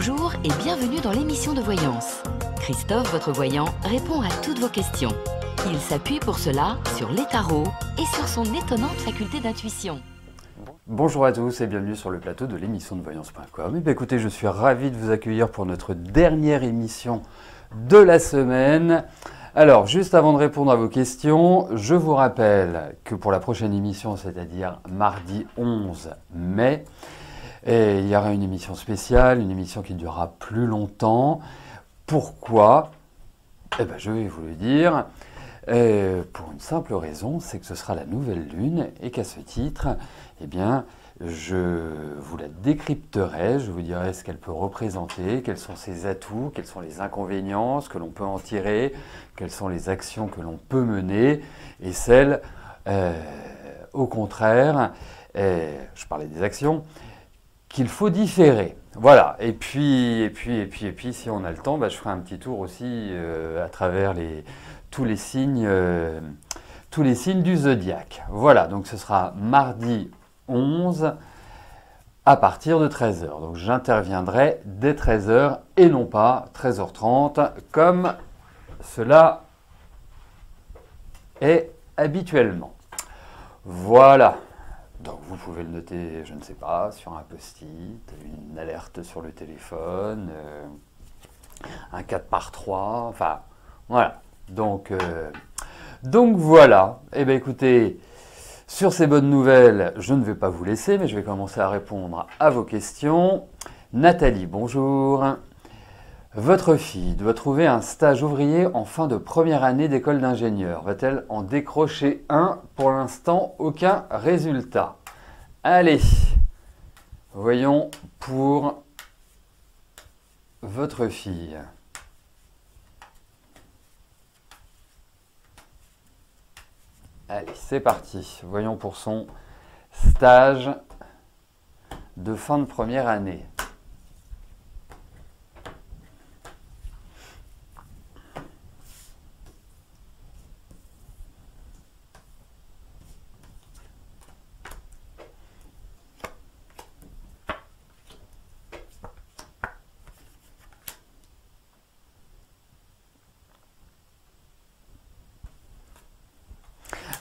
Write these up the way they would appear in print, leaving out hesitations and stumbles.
Bonjour et bienvenue dans l'émission de voyance. Christophe, votre voyant, répond à toutes vos questions. Il s'appuie pour cela sur les tarots et sur son étonnante faculté d'intuition. Bonjour à tous et bienvenue sur le plateau de l'émission de voyance.com. Et bien écoutez, je suis ravi de vous accueillir pour notre dernière émission de la semaine. Alors, juste avant de répondre à vos questions, je vous rappelle que pour la prochaine émission, c'est-à-dire mardi 11 mai, il y aura une émission spéciale, une émission qui durera plus longtemps. Pourquoi ? Eh bien, je vais vous le dire. Pour une simple raison, c'est que ce sera la nouvelle lune et qu'à ce titre, eh bien, je vous la décrypterai, je vous dirai ce qu'elle peut représenter, quels sont ses atouts, quels sont les inconvénients, ce que l'on peut en tirer, quelles sont les actions que l'on peut mener et celles, au contraire, je parlais des actions, qu'il faut différer. Voilà, et puis, si on a le temps, je ferai un petit tour aussi à travers tous les signes du zodiaque. Voilà, donc ce sera mardi 11 à partir de 13 h. Donc j'interviendrai dès 13 h et non pas 13h30 comme cela est habituellement. Voilà. Donc vous pouvez le noter, je ne sais pas, sur un post-it, une alerte sur le téléphone, un 4x3, enfin voilà. Donc voilà, eh bien écoutez, sur ces bonnes nouvelles, je ne vais pas vous laisser, mais je vais commencer à répondre à vos questions. Nathalie, bonjour. Votre fille doit trouver un stage ouvrier en fin de première année d'école d'ingénieur. Va-t-elle en décrocher un? Pour l'instant, aucun résultat. Allez, voyons pour votre fille. Allez, c'est parti. Voyons pour son stage de fin de première année.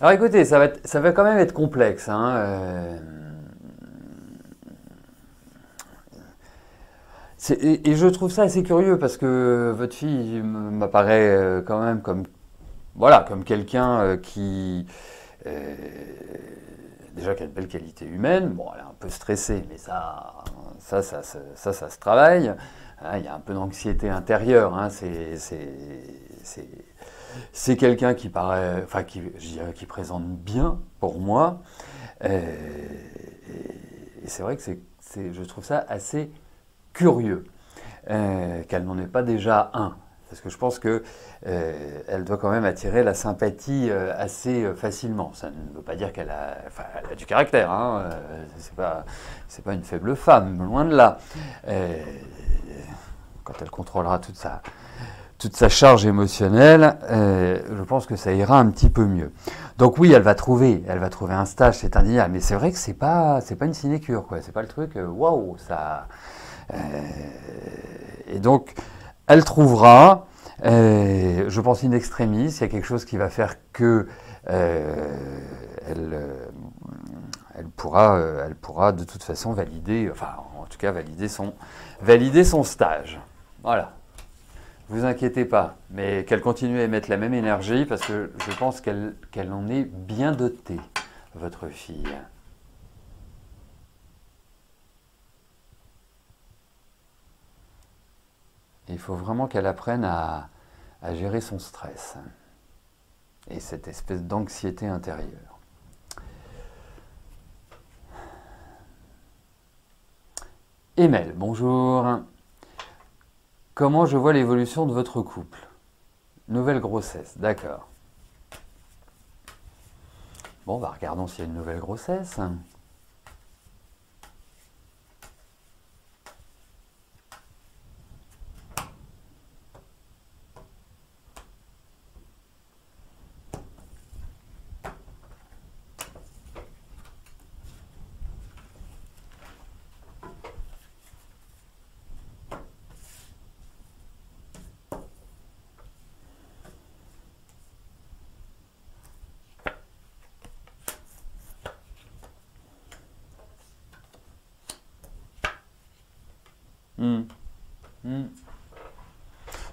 Alors écoutez, ça va quand même être complexe, hein. Et je trouve ça assez curieux parce que votre fille m'apparaît quand même comme, voilà, comme quelqu'un qui, déjà qui a de belles qualités humaines. Bon, elle est un peu stressée, mais ça se travaille. Hein, il y a un peu d'anxiété intérieure. Hein, c'est quelqu'un qui paraît, enfin, je dirais, qui présente bien pour moi. Et c'est vrai que je trouve ça assez curieux qu'elle n'en ait pas déjà un. Parce que je pense qu'elle doit quand même attirer la sympathie assez facilement. Ça ne veut pas dire qu'elle a, enfin, elle a du caractère. Hein, c'est pas une faible femme, loin de là. Quand elle contrôlera toute sa charge émotionnelle, je pense que ça ira un petit peu mieux. Donc oui, elle va trouver un stage, c'est indéniable. Mais c'est vrai que c'est pas une sinécure, quoi. C'est pas le truc, waouh, ça. Et donc, elle trouvera, je pense in extremis, il y a quelque chose qui va faire que elle pourra de toute façon valider, enfin en tout cas valider son stage. Voilà. Vous inquiétez pas, mais qu'elle continue à émettre la même énergie parce que je pense qu'elle en est bien dotée, votre fille. Il faut vraiment qu'elle apprenne à gérer son stress et cette espèce d'anxiété intérieure. Emel, bonjour. Comment je vois l'évolution de votre couple? Nouvelle grossesse, d'accord. Bon, regardons s'il y a une nouvelle grossesse. Hmm. Hmm.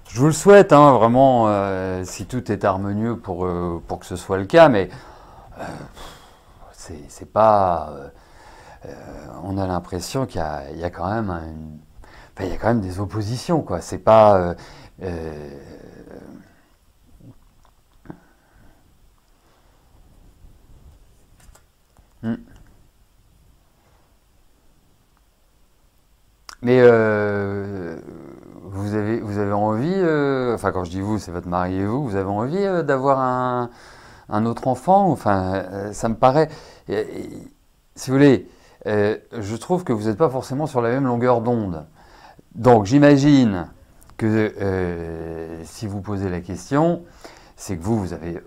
Je vous le souhaite, hein, vraiment, si tout est harmonieux pour que ce soit le cas, mais c'est pas. On a l'impression qu'il y a quand même enfin, il y a quand même des oppositions, quoi. C'est pas. Hmm. Mais vous avez envie, enfin quand je dis vous, c'est votre mari et vous avez envie d'avoir un autre enfant? Enfin, ça me paraît, si vous voulez, je trouve que vous n'êtes pas forcément sur la même longueur d'onde. Donc j'imagine que si vous posez la question, c'est que vous avez,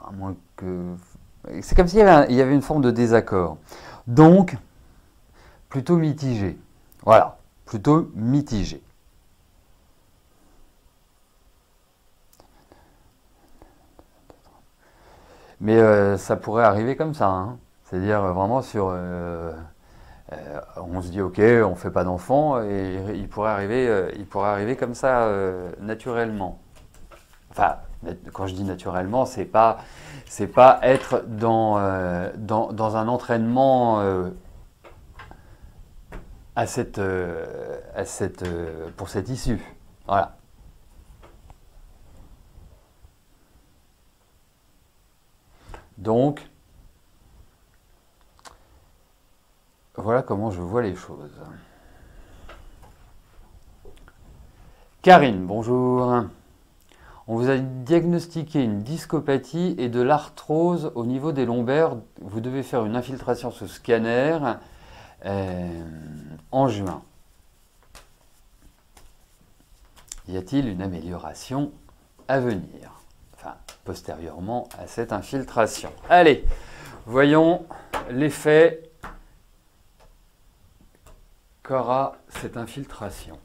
à moins que, c'est comme s'il y avait une forme de désaccord. Donc, plutôt mitigé. Voilà, plutôt mitigé. Mais ça pourrait arriver comme ça, hein. C'est-à-dire vraiment on se dit ok, on fait pas d'enfant et il pourrait arriver comme ça naturellement. Enfin, quand je dis naturellement, c'est pas être dans un entraînement pour cette issue. Voilà. Donc, voilà comment je vois les choses. Karine, bonjour. On vous a diagnostiqué une discopathie et de l'arthrose au niveau des lombaires. Vous devez faire une infiltration sous scanner en juin. Y a-t-il une amélioration à venir? Enfin, postérieurement à cette infiltration. Allez, voyons l'effet qu'aura cette infiltration.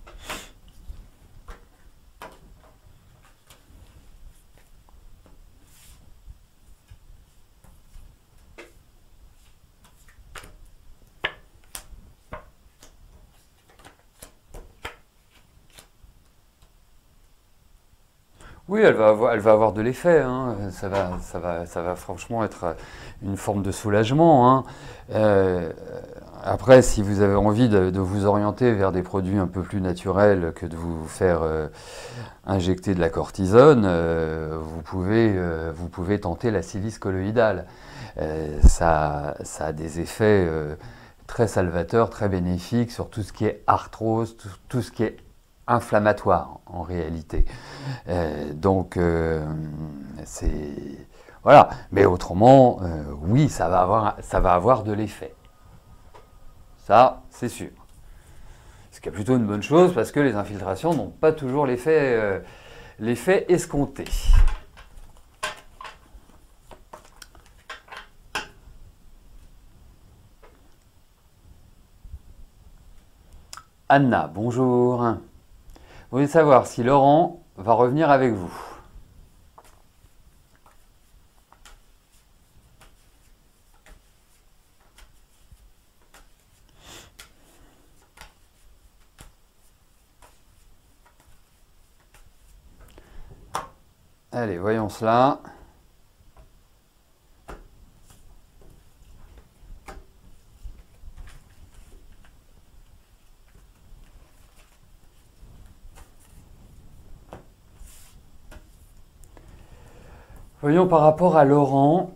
Oui, elle va avoir de l'effet, hein. Ça va franchement être une forme de soulagement, hein. Après, si vous avez envie de vous orienter vers des produits un peu plus naturels que de vous faire injecter de la cortisone, vous pouvez tenter la silice colloïdale. Ça a des effets très salvateurs, très bénéfiques sur tout ce qui est arthrose, tout ce qui est inflammatoire en réalité. Donc c'est voilà. Mais autrement, oui, ça va avoir de l'effet. Ça, c'est sûr. Ce qui est plutôt une bonne chose parce que les infiltrations n'ont pas toujours l'effet escompté. Anna, bonjour. Vous voulez savoir si Laurent va revenir avec vous. Allez, voyons cela. Voyons par rapport à Laurent.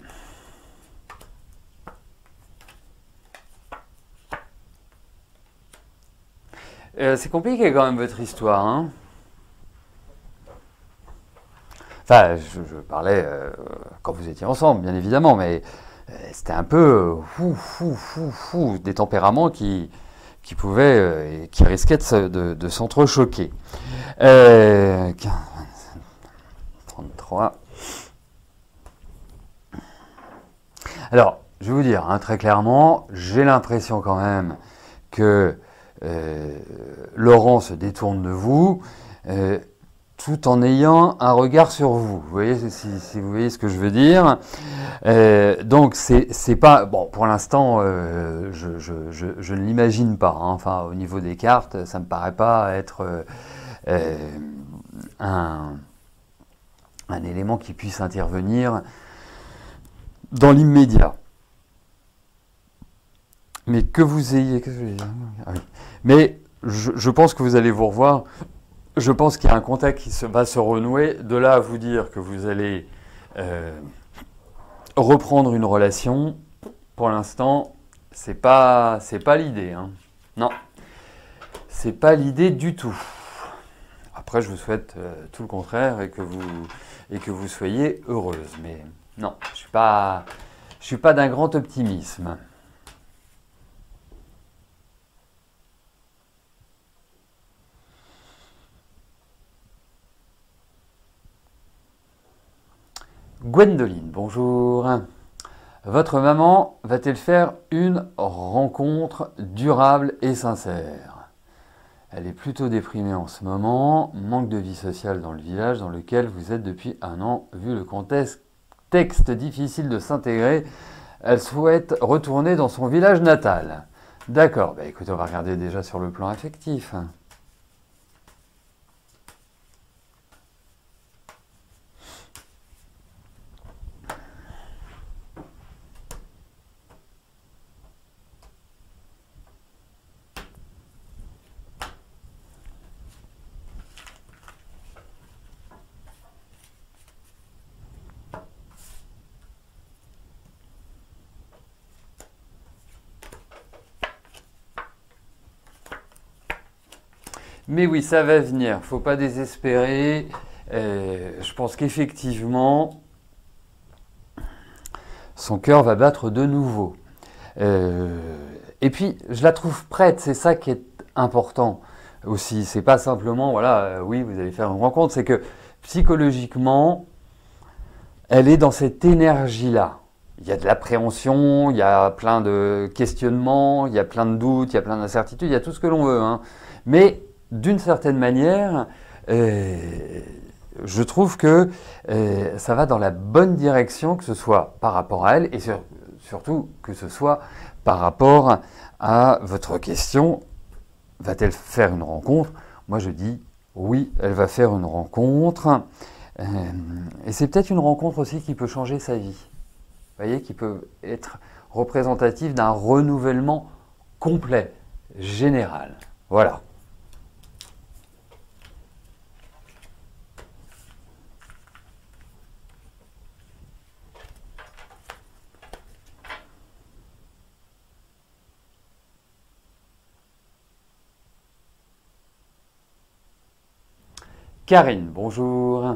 C'est compliqué quand même votre histoire, hein. Enfin, je parlais quand vous étiez ensemble, bien évidemment, mais c'était un peu des tempéraments qui pouvaient, qui risquaient de s'entrechoquer. 33. Alors, je vais vous dire, hein, très clairement, j'ai l'impression quand même que Laurent se détourne de vous. tout en ayant un regard sur vous. Vous voyez, si vous voyez ce que je veux dire. Donc, c'est pas... Bon, pour l'instant, je ne l'imagine pas. Hein. Enfin, au niveau des cartes, ça ne me paraît pas être un élément qui puisse intervenir dans l'immédiat. Mais que vous ayez... Ah oui. Mais je pense que vous allez vous revoir. Je pense qu'il y a un contact qui va se renouer. De là à vous dire que vous allez reprendre une relation, pour l'instant, c'est pas l'idée. Hein. Non, c'est pas l'idée du tout. Après, je vous souhaite tout le contraire et que vous soyez heureuse. Mais non, je suis pas d'un grand optimisme. Gwendoline, bonjour. Votre maman va-t-elle faire une rencontre durable et sincère? Elle est plutôt déprimée en ce moment, manque de vie sociale dans le village dans lequel vous êtes depuis un an. Vu le contexte difficile de s'intégrer, elle souhaite retourner dans son village natal. D'accord, bah écoutez, on va regarder déjà sur le plan affectif. Mais oui, ça va venir, faut pas désespérer. Je pense qu'effectivement, son cœur va battre de nouveau. Et puis, je la trouve prête, c'est ça qui est important aussi. C'est pas simplement, voilà, oui, vous allez faire une rencontre, c'est que psychologiquement, elle est dans cette énergie-là. Il y a de l'appréhension, il y a plein de questionnements, il y a plein de doutes, il y a plein d'incertitudes, il y a tout ce que l'on veut. Hein. Mais d'une certaine manière, je trouve que ça va dans la bonne direction, que ce soit par rapport à elle et surtout que ce soit par rapport à votre question, va-t-elle faire une rencontre? Moi je dis oui, elle va faire une rencontre. Et c'est peut-être une rencontre aussi qui peut changer sa vie. Vous voyez, qui peut être représentative d'un renouvellement complet, général. Voilà. Karine, bonjour.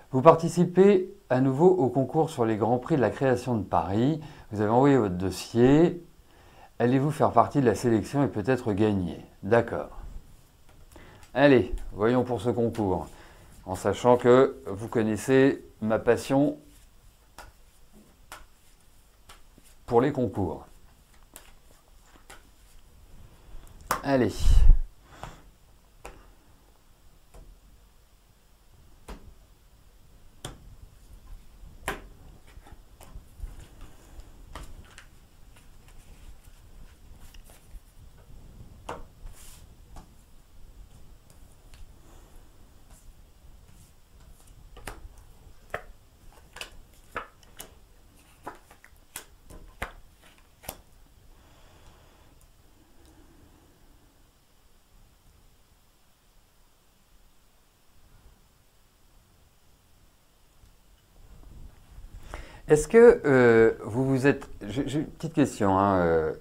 Vous participez à nouveau au concours sur les Grands Prix de la création de Paris. Vous avez envoyé votre dossier. Allez-vous faire partie de la sélection et peut-être gagner? D'accord. Allez, voyons pour ce concours. En sachant que vous connaissez ma passion pour les concours. Allez. Est-ce que vous vous êtes... J'ai une petite question, hein,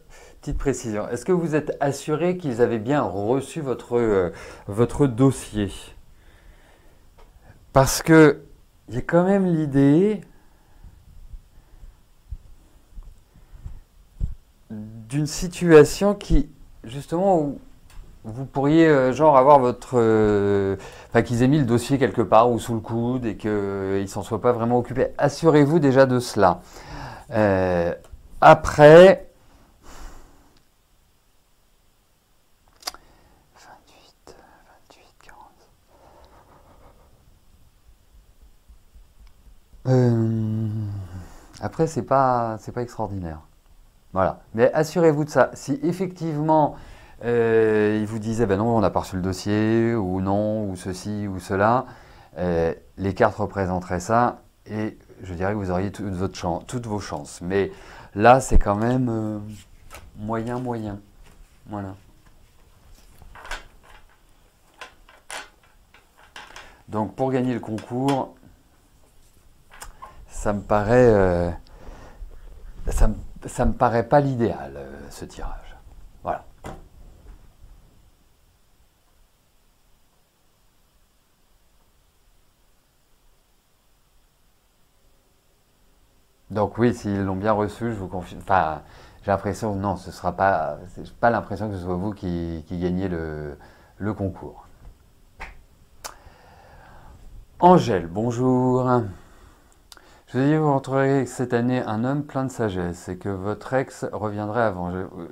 petite précision. Est-ce que vous êtes assuré qu'ils avaient bien reçu votre dossier? Parce que il y a quand même l'idée d'une situation qui, justement, où vous pourriez genre avoir votre... Enfin, qu'ils aient mis le dossier quelque part ou sous le coude et qu'ils ne s'en soient pas vraiment occupés. Assurez-vous déjà de cela. Après... 28, 40... Après, c'est pas extraordinaire. Voilà. Mais assurez-vous de ça. Si effectivement, il vous disait, ben non, on n'a pas reçu le dossier, ou non, ou ceci, ou cela, les cartes représenteraient ça, et je dirais que vous auriez toutes vos chances. Mais là, c'est quand même moyen. Voilà. Donc, pour gagner le concours, ça me paraît, ça me paraît pas l'idéal, ce tirage. Voilà. Donc oui, s'ils l'ont bien reçu, je vous confirme. Enfin, j'ai l'impression, non, ce sera pas. J'ai pas l'impression que ce soit vous qui gagnez le concours. Angèle, bonjour. Je vous dis, vous rencontrerez cette année un homme plein de sagesse et que votre ex reviendrait avant. Vous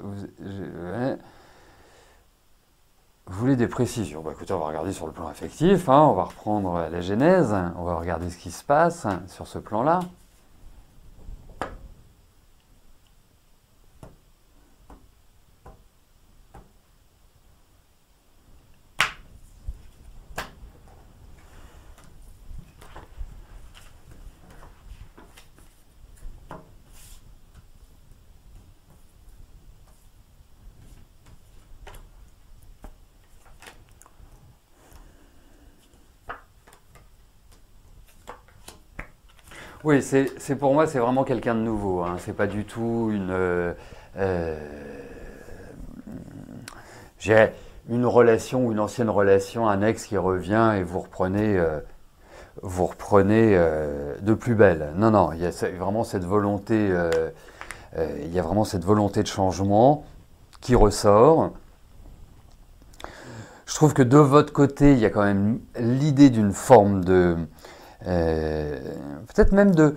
voulez des précisions? Bah, écoutez, on va regarder sur le plan affectif, hein, on va reprendre la genèse, on va regarder ce qui se passe sur ce plan-là. Oui, c'est pour moi, c'est vraiment quelqu'un de nouveau. Hein. C'est pas du tout j'ai une relation ou une ancienne relation, un ex qui revient et vous reprenez de plus belle. Non, non, il y a vraiment cette volonté, il y a vraiment cette volonté de changement qui ressort. Je trouve que de votre côté, il y a quand même l'idée d'une forme de peut-être même de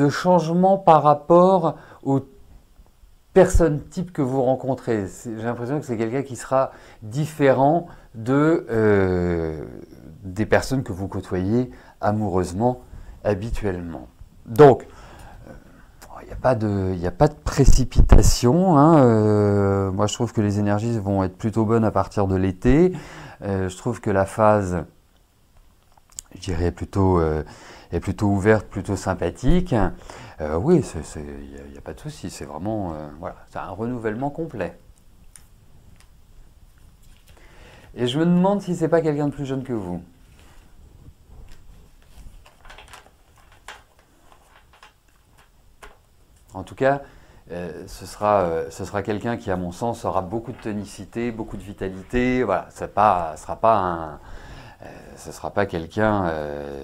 changement par rapport aux personnes types que vous rencontrez. J'ai l'impression que c'est quelqu'un qui sera différent des personnes que vous côtoyez amoureusement, habituellement. Donc, il n'y a pas de précipitation. Hein. Moi, je trouve que les énergies vont être plutôt bonnes à partir de l'été. Je trouve que la phase, je dirais, est plutôt ouverte, plutôt sympathique. Oui, il n'y a pas de souci. C'est vraiment voilà, c'est un renouvellement complet. Et je me demande si c'est pas quelqu'un de plus jeune que vous. En tout cas, ce sera quelqu'un qui, à mon sens, aura beaucoup de tonicité, beaucoup de vitalité. Voilà, ce ne sera pas quelqu'un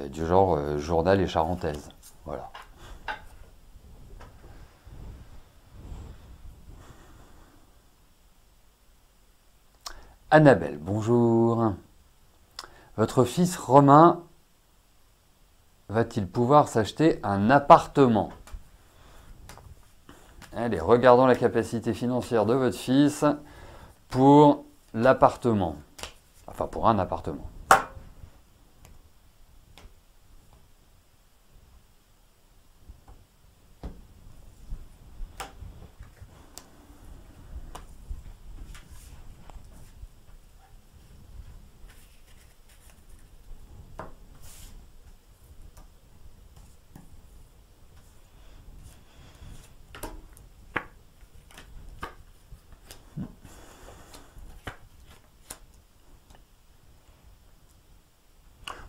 du genre journal et charentaise. Voilà. Annabelle, bonjour. Votre fils Romain va-t-il pouvoir s'acheter un appartement? Allez, regardons la capacité financière de votre fils pour l'appartement. Enfin, pour un appartement.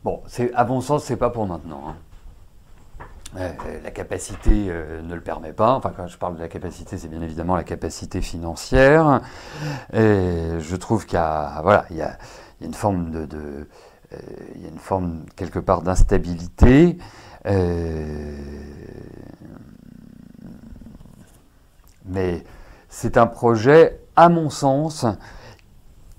Bon, à bon sens, c'est pas pour maintenant. Hein. La capacité ne le permet pas. Enfin, quand je parle de la capacité, c'est bien évidemment la capacité financière. Et je trouve qu'il y a, voilà, il y a une forme il y a une forme quelque part d'instabilité. Mais c'est un projet, à mon sens,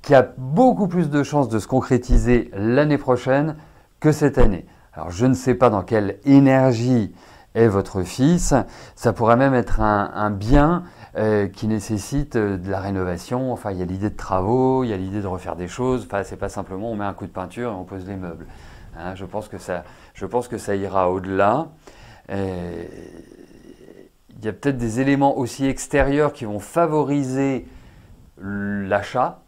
qui a beaucoup plus de chances de se concrétiser l'année prochaine que cette année. Alors je ne sais pas dans quelle énergie est votre fils, ça pourrait même être un bien qui nécessite de la rénovation, enfin il y a l'idée de travaux, il y a l'idée de refaire des choses, enfin c'est pas simplement on met un coup de peinture et on pose les meubles. hein. Je pense que ça ira au-delà. Il y a peut-être des éléments aussi extérieurs qui vont favoriser l'achat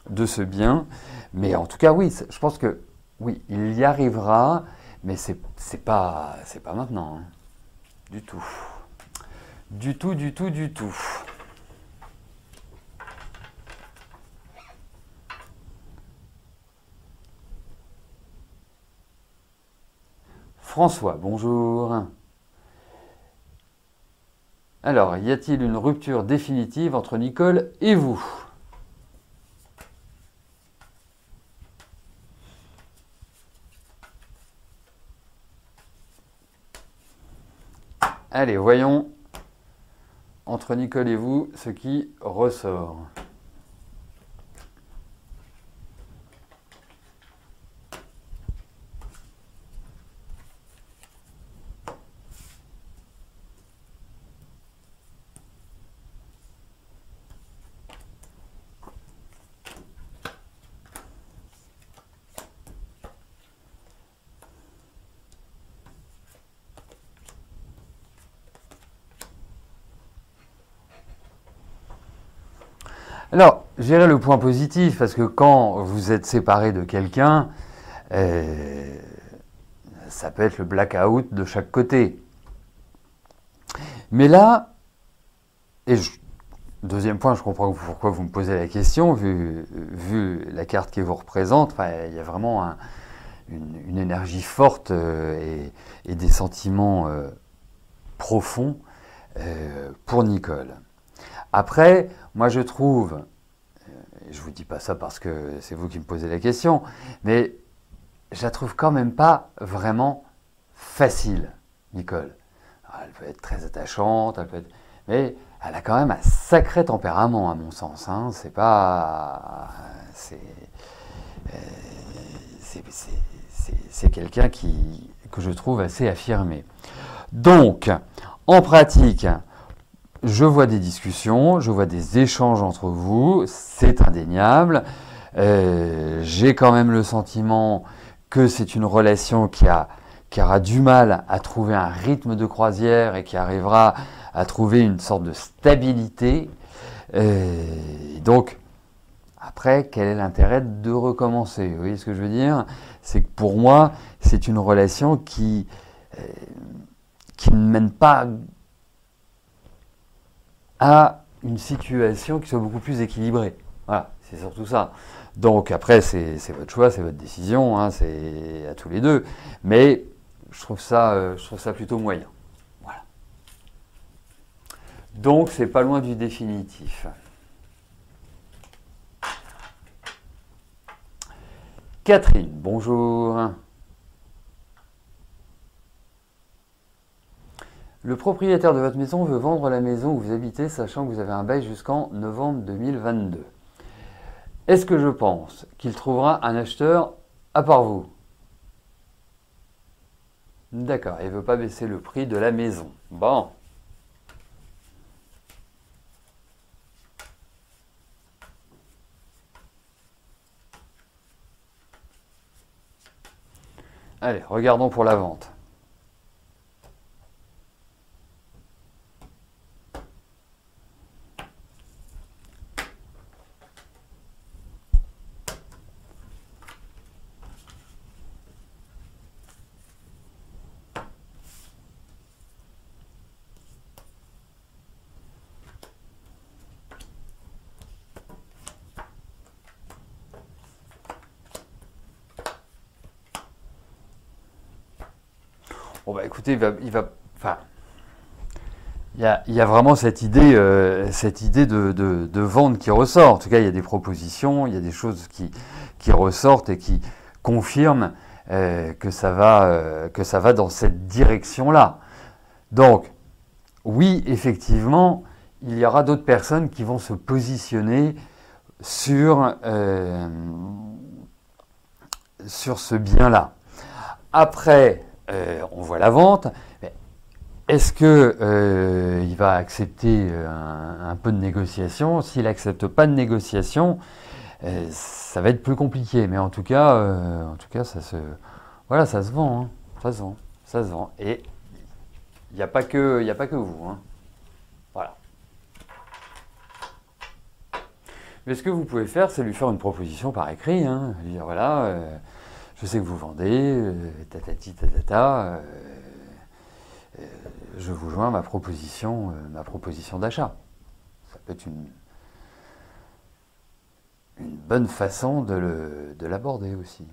de ce bien. Mais en tout cas, oui, je pense que oui, il y arrivera, mais c'est pas maintenant, hein. Du tout. Du tout, du tout, du tout. François, bonjour. Alors, y a-t-il une rupture définitive entre Nicole et vous? Allez, voyons entre Nicole et vous ce qui ressort. Alors, j'irai le point positif, parce que quand vous êtes séparé de quelqu'un, ça peut être le blackout de chaque côté. Mais là, deuxième point, je comprends pourquoi vous me posez la question, vu la carte qui vous représente, il y a vraiment une énergie forte et des sentiments profonds pour Nicole. Après, moi je trouve, et je ne vous dis pas ça parce que c'est vous qui me posez la question, mais je la trouve quand même pas vraiment facile, Nicole. Alors, elle peut être très attachante, mais elle a quand même un sacré tempérament à mon sens, hein. C'est quelqu'un que je trouve assez affirmé. Donc, en pratique, je vois des discussions, je vois des échanges entre vous, c'est indéniable. J'ai quand même le sentiment que c'est une relation qui aura du mal à trouver un rythme de croisière et qui arrivera à trouver une sorte de stabilité. Donc, après, quel est l'intérêt de recommencer? Vous voyez ce que je veux dire? C'est que pour moi, c'est une relation qui ne mène pas à une situation qui soit beaucoup plus équilibrée. Voilà, c'est surtout ça. Donc après, c'est votre choix, c'est votre décision, hein, c'est à tous les deux. Mais je trouve ça plutôt moyen. Voilà. Donc c'est pas loin du définitif. Catherine, bonjour. Le propriétaire de votre maison veut vendre la maison où vous habitez, sachant que vous avez un bail jusqu'en novembre 2022. Est-ce que je pense qu'il trouvera un acheteur à part vous? D'accord, il ne veut pas baisser le prix de la maison. Bon. Allez, regardons pour la vente. Bon bah écoutez, il y a vraiment cette idée de vente qui ressort. En tout cas, il y a des propositions, il y a des choses qui ressortent et qui confirment que ça va dans cette direction-là. Donc, oui, effectivement, il y aura d'autres personnes qui vont se positionner sur ce bien-là. Après, on voit la vente. Est-ce qu'il va accepter un peu de négociation? S'il n'accepte pas de négociation, ça va être plus compliqué. Mais en tout cas, voilà, ça se vend, hein. Ça se vend, ça se vend. Et il n'y a pas que vous, hein. Voilà. Mais ce que vous pouvez faire, c'est lui faire une proposition par écrit, hein. Lui dire voilà, je sais que vous vendez, tatati tatata, je vous joins ma proposition d'achat. Ça peut être une bonne façon de l'aborder aussi.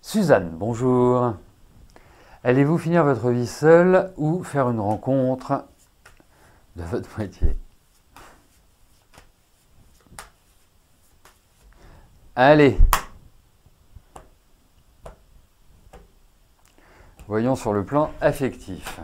Suzanne, bonjour. Allez-vous finir votre vie seule ou faire une rencontre de votre moitié? Allez. Voyons sur le plan affectif.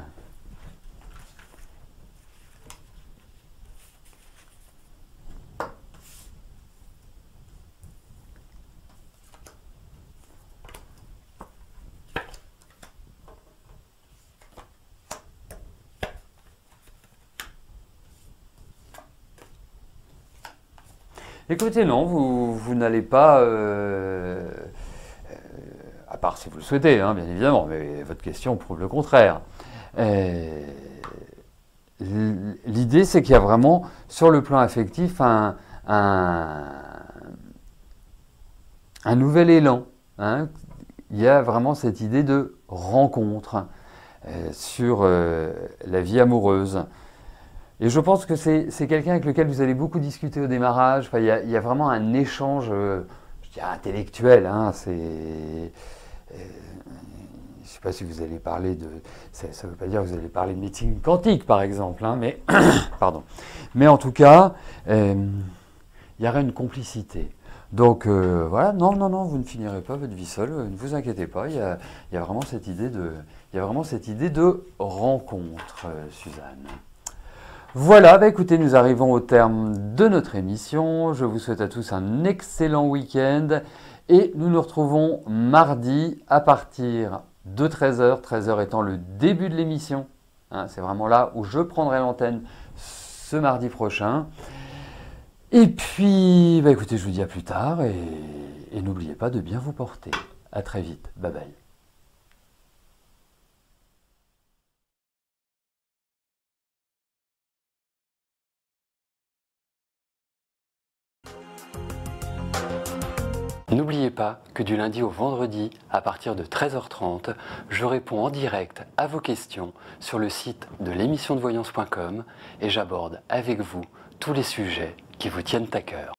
Écoutez, non, vous n'allez pas, à part si vous le souhaitez, hein, bien évidemment, mais votre question prouve le contraire. L'idée, c'est qu'il y a vraiment, sur le plan affectif, un nouvel élan, hein. Il y a vraiment cette idée de rencontre sur la vie amoureuse. Et je pense que c'est quelqu'un avec lequel vous allez beaucoup discuter au démarrage. Enfin, il y a vraiment un échange, je dirais, intellectuel, hein. Je ne sais pas si vous allez parler de... Ça ne veut pas dire que vous allez parler de médecine quantique, par exemple, hein, mais, pardon. Mais en tout cas, il y aura une complicité. Donc voilà, non, vous ne finirez pas votre vie seule, ne vous inquiétez pas, il y a vraiment cette idée de rencontre, Suzanne. Voilà, bah écoutez, nous arrivons au terme de notre émission. Je vous souhaite à tous un excellent week-end et nous nous retrouvons mardi à partir de 13h, 13h étant le début de l'émission. Hein, c'est vraiment là où je prendrai l'antenne ce mardi prochain. Et puis, bah écoutez, je vous dis à plus tard et n'oubliez pas de bien vous porter. À très vite. Bye bye. N'oubliez pas que du lundi au vendredi, à partir de 13h30, je réponds en direct à vos questions sur le site de l'émissiondevoyance.com et j'aborde avec vous tous les sujets qui vous tiennent à cœur.